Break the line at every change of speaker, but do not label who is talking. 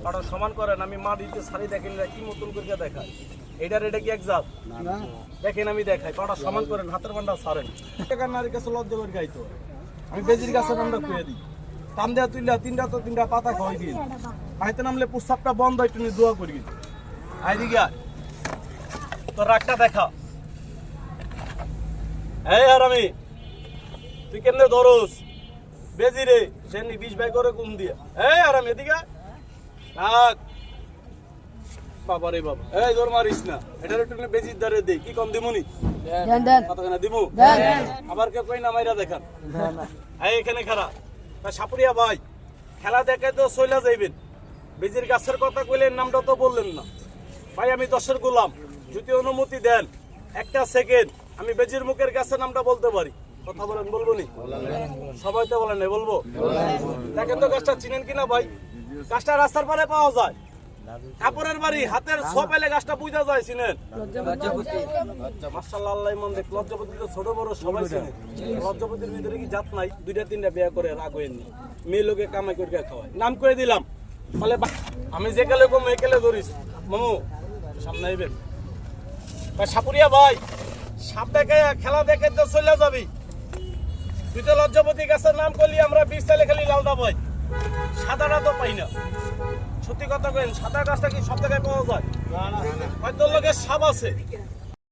পাটা সমান করেন। আমি মাটিতে সারি দেখেন কি মতন করে দেখায়, এটা কি এক জাত দেখেন, আমি দেখাই পাটা সমান করেন, হাতের বান্ডা ছাড়েন। টাকার নারীর কাছে লজ্জা করে গাইতো, আমি বেজির কাছে নামটা খুঁয়ে দিই, কান দেওয়া তুইলা তিনটা পাতা খাওয়াই দিন, খাইতে নামলে প্রস্তাবটা বন্ধ, একটু নিয়ে দোয়া করি। আইদিকে তোর রাগটা দেখা। এই আর আমি তুই কেমনে ধরস বেজি রে, সে 20 ভাই করে কোন দিয়ে। এই আর আমি এদিকে রাগ, বাবা রে বাবা, এই ধর মারিস না, এটার একটু বেজির দ্বারে দেই, কি কম দিমুনি কতখানা দিমু, আবার কেউ কই না মাইরা দেখান। এই এখানে খারাপ সাপুরিয়া ভাই, খেলা দেখে তো চইলা যাইবেন, বেজির গাছের কথা কইলেন, নামটা তো বললেন না ভাই। আমি 10-এর গোলাম, যদি অনুমতি দেন একটা সেকেন্ড আমি বেজির মুখের গাছের নামটা বলতে পারি। কথা বলেন, বলবো নি? সবাই তো বলেন না, বলবো। দেখেন তো গাছটা চিনেন কিনা ভাই? গাছটা রাস্তার পারে পাওয়া যায়, কাপড়ের বাড়ি হাতের ছোপেলে গাছটা বুঝা যায়, চিনেন? মাশাআল্লাহ, আল্লাহ মন দেখ, লজ্জাপতি তো ছোট বড় সবাই চিনে। লজ্জাপতির ভিতরে কি জাত নাই? 2-3টা বিয়ে করে রাগ হইনি, মেয়ে লোকে কামাই করে খাওয়ায়, নাম করে দিলাম। তাহলে আমি যে কালে কম একেলে ধরিস মামু, সামনে আইবেন ভাই। সাপুরিয়া ভাই, সাপ দেখে খেলা দেখে তো চলে যাবি, তুই তো লজ্জাপতি গাছের নাম করলি, আমরা 20 সালে খালি লালদা ভাই, সাদাটা তো পাই না। সত্যি কথা কেন, সাদা গাছটা কি সব জায়গায় পাওয়া যায়? হয়তো লোকের সাপ আছে,